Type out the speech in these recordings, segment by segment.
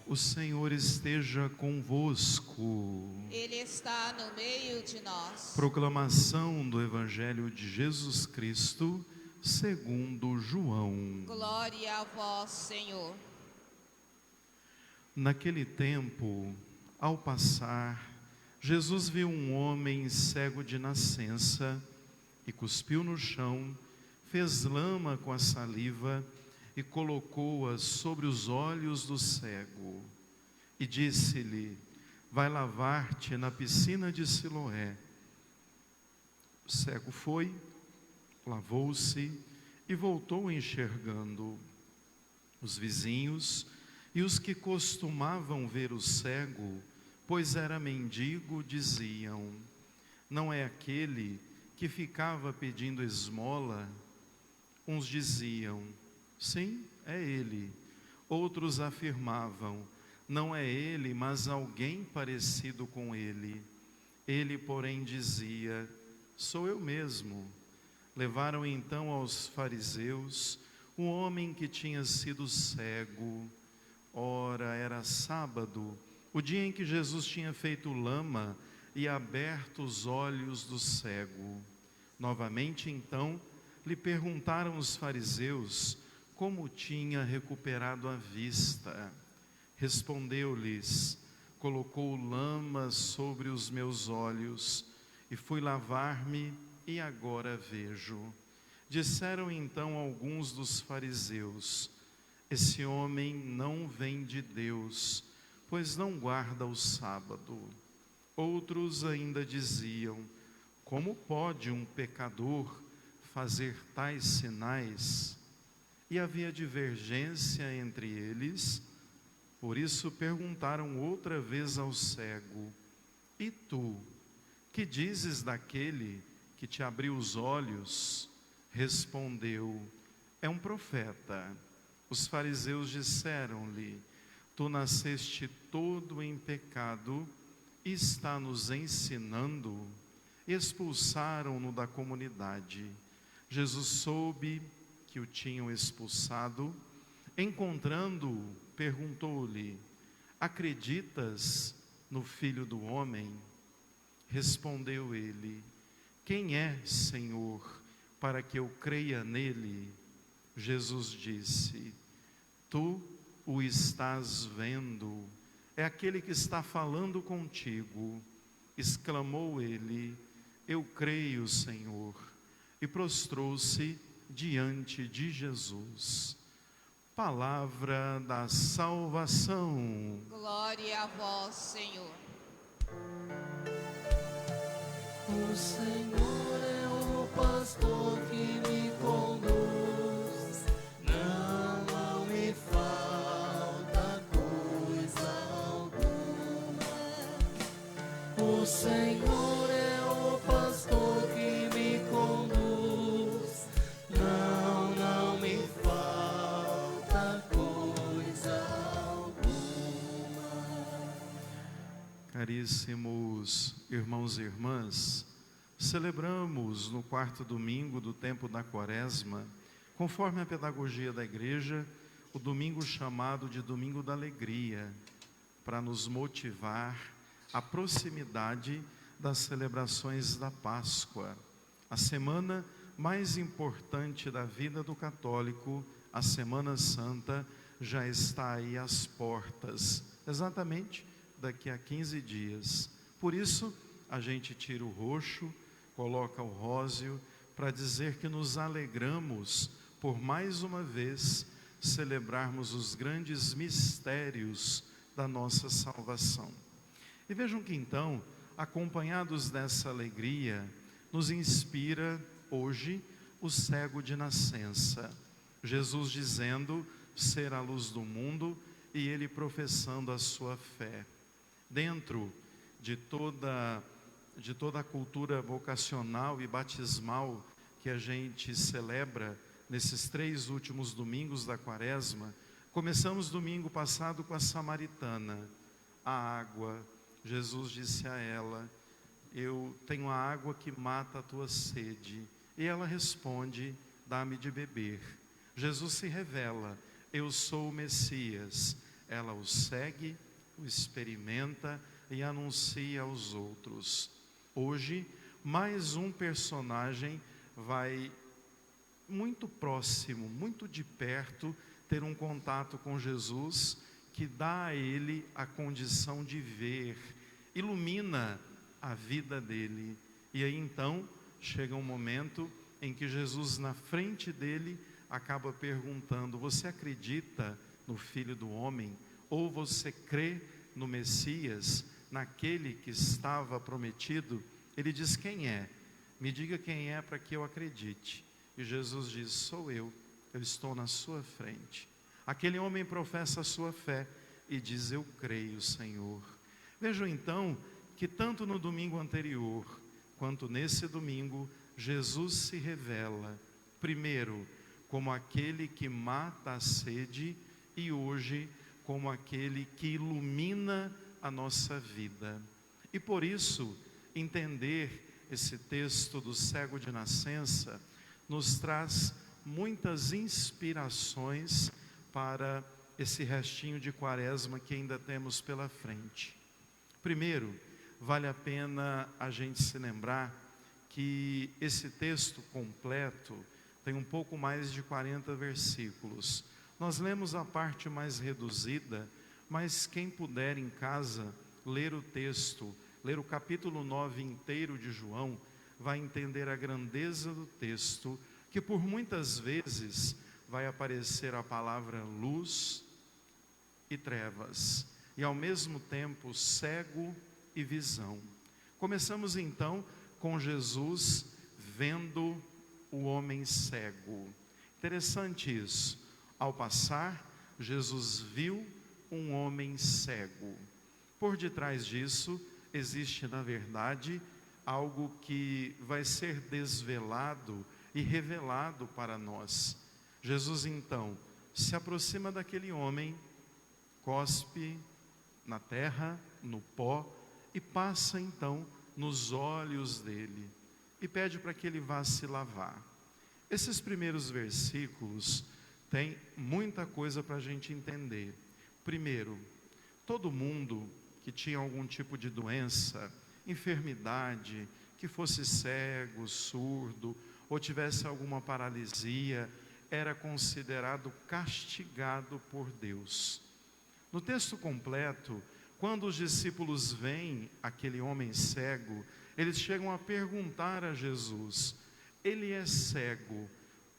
O Senhor esteja convosco. Ele está no meio de nós. Proclamação do Evangelho de Jesus Cristo, segundo João. Glória a vós, Senhor. Naquele tempo, ao passar, Jesus viu um homem cego de nascença e cuspiu no chão, fez lama com a saliva e colocou-a sobre os olhos do cego. E disse-lhe: vai lavar-te na piscina de Siloé. O cego foi, lavou-se e voltou enxergando. Os vizinhos e os que costumavam ver o cego, pois era mendigo, diziam: não é aquele que ficava pedindo esmola? Uns diziam: sim, é ele. Outros afirmavam: não é ele, mas alguém parecido com ele. Ele, porém, dizia: sou eu mesmo. Levaram então aos fariseus um homem que tinha sido cego. Ora, era sábado, o dia em que Jesus tinha feito lama e aberto os olhos do cego. Novamente, então, lhe perguntaram os fariseus como tinha recuperado a vista. Respondeu-lhes: colocou lama sobre os meus olhos e fui lavar-me e agora vejo. Disseram então alguns dos fariseus: esse homem não vem de Deus, pois não guarda o sábado. Outros ainda diziam: como pode um pecador fazer tais sinais? E havia divergência entre eles. Por isso perguntaram outra vez ao cego: e tu, que dizes daquele que te abriu os olhos? Respondeu: é um profeta. Os fariseus disseram-lhe: tu nasceste todo em pecado e está nos ensinando? Expulsaram-no da comunidade. Jesus soube que o tinham expulsado. Encontrando-o, perguntou-lhe: acreditas no Filho do Homem? Respondeu ele: quem é, Senhor, para que eu creia nele? Jesus disse: tu o estás vendo, é aquele que está falando contigo. Exclamou ele: eu creio, Senhor, e prostrou-se diante de Jesus. Palavra da salvação. Glória a vós, Senhor. O Senhor é o pastor que me conduz, não me falta coisa alguma. O Senhor é o pastor que me conduz, não me falta coisa alguma. Caríssimos irmãos e irmãs, celebramos no quarto domingo do tempo da Quaresma, conforme a pedagogia da Igreja, o domingo chamado de Domingo da Alegria, para nos motivar à proximidade das celebrações da Páscoa, a semana mais importante da vida do católico. A Semana Santa já está aí às portas, exatamente daqui a 15 dias. Por isso, a gente tira o roxo, coloca o róseo, para dizer que nos alegramos por mais uma vez celebrarmos os grandes mistérios da nossa salvação. E vejam que então, acompanhados dessa alegria, nos inspira hoje o cego de nascença. Jesus dizendo ser a luz do mundo e ele professando a sua fé. Dentro de toda a cultura vocacional e batismal que a gente celebra nesses 3 últimos domingos da Quaresma, começamos domingo passado com a samaritana, a água. Jesus disse a ela: eu tenho a água que mata a tua sede. E ela responde: dá-me de beber. Jesus se revela, eu sou o Messias. Ela o segue, o experimenta e anuncia aos outros. Hoje, mais um personagem vai muito próximo, muito de perto, ter um contato com Jesus, que dá a ele a condição de ver, ilumina a vida dele. E aí então, chega um momento em que Jesus, na frente dele, acaba perguntando: você acredita no Filho do Homem? Ou você crê no Messias, naquele que estava prometido? Ele diz: quem é? Me diga quem é para que eu acredite. E Jesus diz: sou eu estou na sua frente. Aquele homem professa a sua fé e diz: eu creio, Senhor. Vejam então que tanto no domingo anterior, quanto nesse domingo, Jesus se revela, primeiro, como aquele que mata a sede, e hoje, como aquele que ilumina a nossa vida. E por isso, entender esse texto do cego de nascença nos traz muitas inspirações para esse restinho de quaresma que ainda temos pela frente. Primeiro, vale a pena a gente se lembrar que esse texto completo tem um pouco mais de 40 versículos. Nós lemos a parte mais reduzida, mas quem puder em casa ler o texto, ler o capítulo 9 inteiro de João, vai entender a grandeza do texto, que por muitas vezes vai aparecer a palavra luz e trevas, e ao mesmo tempo cego e visão. Começamos então com Jesus vendo o homem cego. Interessante isso. Ao passar, Jesus viu um homem cego. Por detrás disso, existe na verdade algo que vai ser desvelado e revelado para nós. Jesus então se aproxima daquele homem, cospe na terra, no pó, e passa então nos olhos dele e pede para que ele vá se lavar. Esses primeiros versículos têm muita coisa para a gente entender. Primeiro, todo mundo que tinha algum tipo de doença, enfermidade, que fosse cego, surdo, ou tivesse alguma paralisia, era considerado castigado por Deus. No texto completo, quando os discípulos veem aquele homem cego, eles chegam a perguntar a Jesus: ele é cego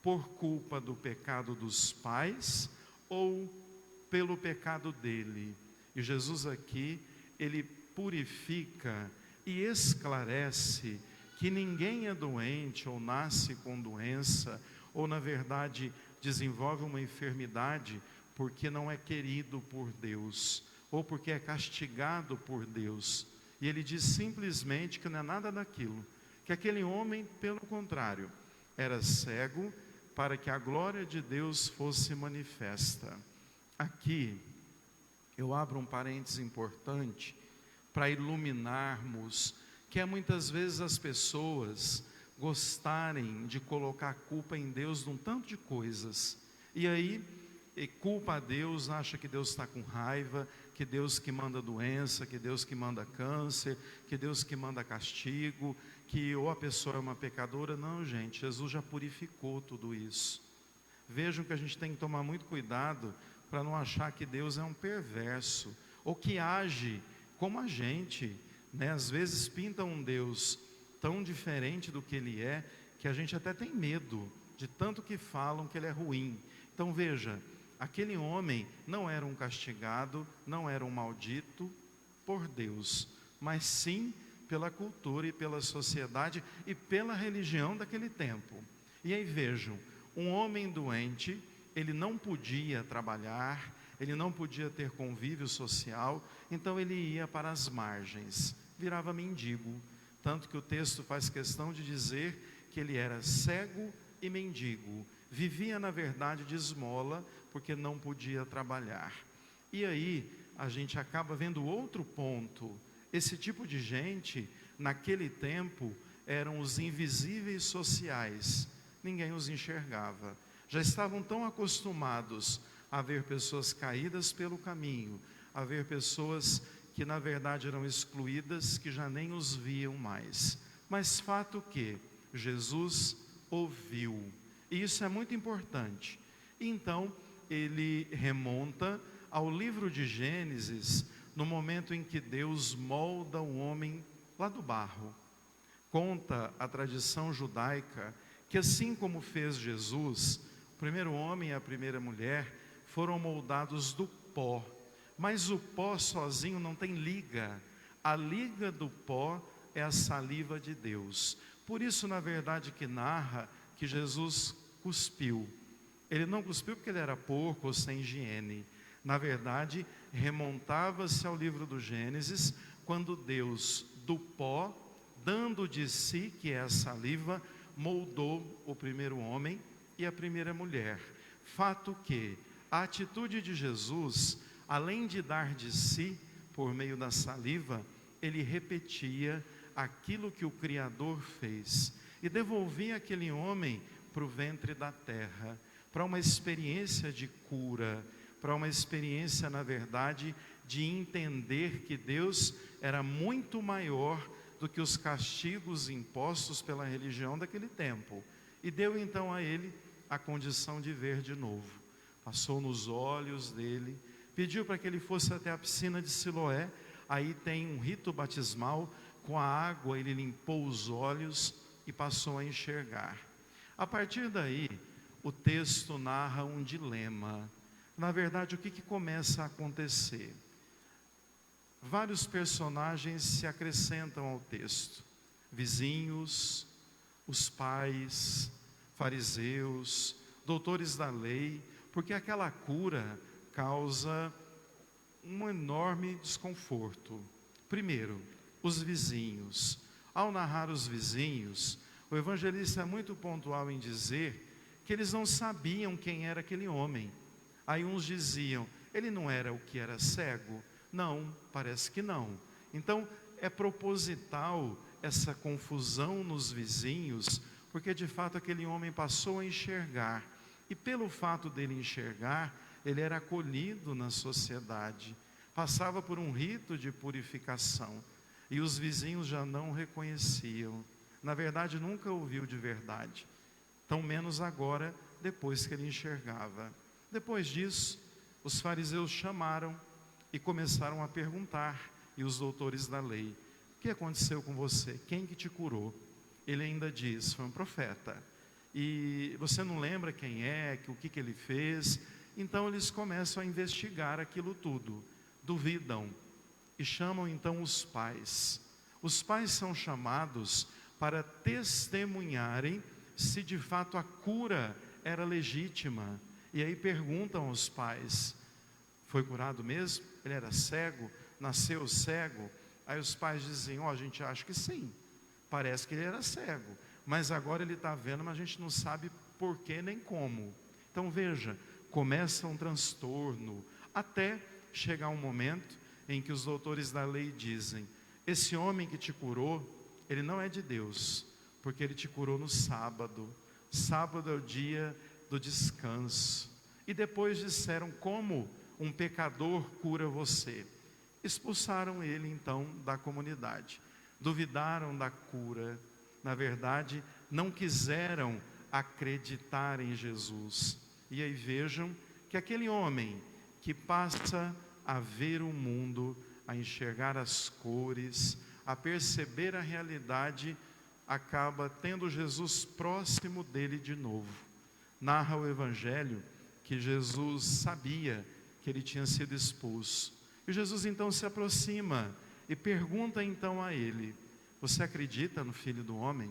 por culpa do pecado dos pais ou pelo pecado dele? E Jesus aqui, ele purifica e esclarece que ninguém é doente ou nasce com doença, ou na verdade desenvolve uma enfermidade porque não é querido por Deus, ou porque é castigado por Deus. E ele diz simplesmente que não é nada daquilo, que aquele homem, pelo contrário, era cego para que a glória de Deus fosse manifesta. Aqui, eu abro um parênteses importante para iluminarmos que é muitas vezes as pessoas gostarem de colocar a culpa em Deus de um tanto de coisas, e aí culpa a Deus, acha que Deus está com raiva, que Deus que manda doença, que Deus que manda câncer, que Deus que manda castigo, que ou a pessoa é uma pecadora. Não, gente, Jesus já purificou tudo isso. Vejam que a gente tem que tomar muito cuidado para não achar que Deus é um perverso, ou que age como a gente, né? Às vezes pinta um Deus tão diferente do que Ele é, que a gente até tem medo, de tanto que falam que Ele é ruim. Então veja, aquele homem não era um castigado, não era um maldito por Deus, mas sim pela cultura e pela sociedade e pela religião daquele tempo. E aí vejam, um homem doente, ele não podia trabalhar, ele não podia ter convívio social, então ele ia para as margens, virava mendigo. Tanto que o texto faz questão de dizer que ele era cego e mendigo, vivia na verdade de esmola, porque não podia trabalhar. E aí a gente acaba vendo outro ponto. Esse tipo de gente, naquele tempo, eram os invisíveis sociais, ninguém os enxergava. Já estavam tão acostumados a ver pessoas caídas pelo caminho, a ver pessoas que na verdade eram excluídas, que já nem os viam mais. Mas fato que Jesus ouviu, e isso é muito importante. Então ele remonta ao livro de Gênesis, no momento em que Deus molda o homem lá do barro. Conta a tradição judaica que assim como fez Jesus, o primeiro homem e a primeira mulher foram moldados do pó. Mas o pó sozinho não tem liga. A liga do pó é a saliva de Deus. Por isso, na verdade, que narra que Jesus cuspiu. Ele não cuspiu porque ele era porco ou sem higiene. Na verdade, remontava-se ao livro do Gênesis, quando Deus, do pó, dando de si, que é a saliva, moldou o primeiro homem e a primeira mulher. Fato que a atitude de Jesus, além de dar de si, por meio da saliva, ele repetia aquilo que o Criador fez e devolvia aquele homem para o ventre da terra, para uma experiência de cura, para uma experiência, na verdade, de entender que Deus era muito maior do que os castigos impostos pela religião daquele tempo. E deu então a ele a condição de ver de novo. Passou nos olhos dele, pediu para que ele fosse até a piscina de Siloé. Aí tem um rito batismal, com a água ele limpou os olhos e passou a enxergar. A partir daí, o texto narra um dilema. Na verdade, o que começa a acontecer? Vários personagens se acrescentam ao texto: vizinhos, os pais, fariseus, doutores da lei, porque aquela cura causa um enorme desconforto. Primeiro, os vizinhos. Ao narrar os vizinhos, o evangelista é muito pontual em dizer que eles não sabiam quem era aquele homem. Aí uns diziam: ele não era o que era cego? Não, parece que não. Então é proposital essa confusão nos vizinhos, porque de fato aquele homem passou a enxergar, e pelo fato dele enxergar, ele era acolhido na sociedade, passava por um rito de purificação, e os vizinhos já não o reconheciam. Na verdade, nunca ouviu de verdade, tão menos agora, depois que ele enxergava. Depois disso, os fariseus chamaram e começaram a perguntar, e os doutores da lei: o que aconteceu com você? Quem que te curou? Ele ainda diz: foi um profeta. E você não lembra quem é, o que ele fez? Então eles começam a investigar aquilo tudo, duvidam, e chamam então os pais. Os pais são chamados para testemunharem se de fato a cura era legítima. E aí perguntam aos pais: foi curado mesmo? Ele era cego? Nasceu cego? Aí os pais dizem: a gente acha que sim, parece que ele era cego, mas agora ele está vendo, mas a gente não sabe por que nem como. Então veja, começa um transtorno, até chegar um momento em que os doutores da lei dizem: esse homem que te curou, ele não é de Deus, porque ele te curou no sábado. Sábado é o dia do descanso. E depois disseram: como um pecador cura você? Expulsaram ele então da comunidade. Duvidaram da cura. Na verdade, não quiseram acreditar em Jesus. E aí vejam que aquele homem que passa a ver o mundo, a enxergar as cores, a perceber a realidade, acaba tendo Jesus próximo dele de novo. Narra o Evangelho que Jesus sabia que ele tinha sido expulso. E Jesus então se aproxima e pergunta então a ele: você acredita no Filho do Homem?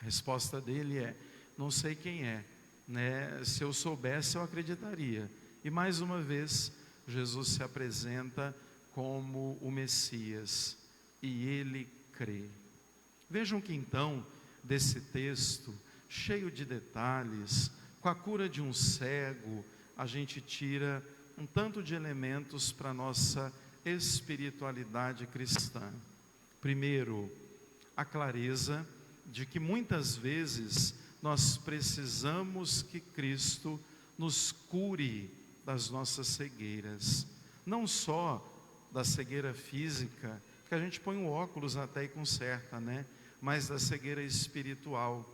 A resposta dele é: não sei quem é, né? Se eu soubesse eu acreditaria. E mais uma vez Jesus se apresenta como o Messias, e ele crê. Vejam que então, desse texto, cheio de detalhes, com a cura de um cego, a gente tira um tanto de elementos para a nossa espiritualidade cristã. Primeiro, a clareza de que muitas vezes nós precisamos que Cristo nos cure das nossas cegueiras, não só da cegueira física, que a gente põe o óculos até e conserta, né? Mas da cegueira espiritual.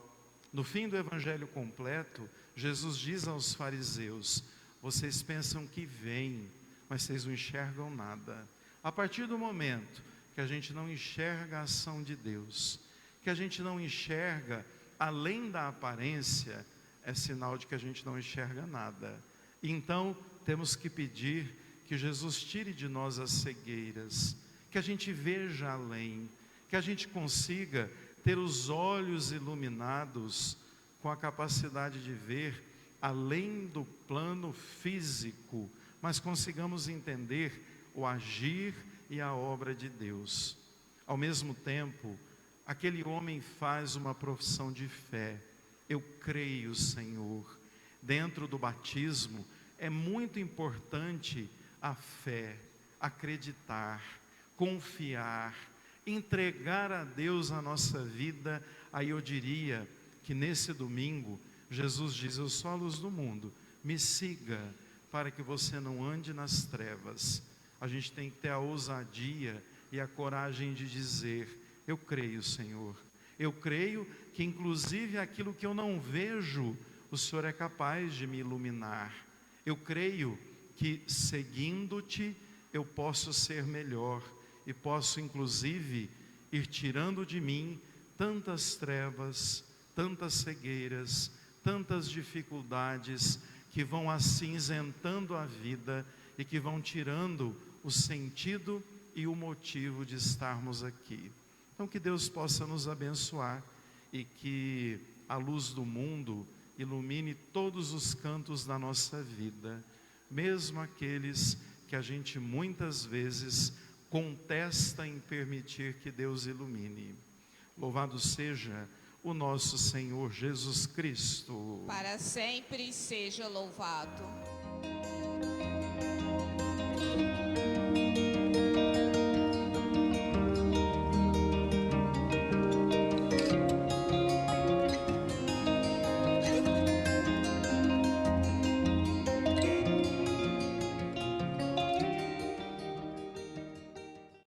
No fim do evangelho completo, Jesus diz aos fariseus: vocês pensam que veem, mas vocês não enxergam nada. A partir do momento que a gente não enxerga a ação de Deus, que a gente não enxerga além da aparência, é sinal de que a gente não enxerga nada. Então, temos que pedir que Jesus tire de nós as cegueiras, que a gente veja além, que a gente consiga ter os olhos iluminados com a capacidade de ver além do plano físico, mas consigamos entender o agir e a obra de Deus. Ao mesmo tempo, aquele homem faz uma profissão de fé: eu creio, Senhor. Dentro do batismo é muito importante a fé, acreditar, confiar, entregar a Deus a nossa vida. Aí eu diria que nesse domingo Jesus diz: eu sou a luz do mundo, me siga, para que você não ande nas trevas. A gente tem que ter a ousadia e a coragem de dizer: eu creio, Senhor. Eu creio que inclusive aquilo que eu não vejo, o Senhor é capaz de me iluminar. Eu creio que seguindo-te eu posso ser melhor e posso inclusive ir tirando de mim tantas trevas, tantas cegueiras, tantas dificuldades que vão acinzentando a vida e que vão tirando o sentido e o motivo de estarmos aqui. Então que Deus possa nos abençoar e que a luz do mundo ilumine todos os cantos da nossa vida, mesmo aqueles que a gente muitas vezes contesta em permitir que Deus ilumine. Louvado seja o nosso Senhor Jesus Cristo. Para sempre seja louvado.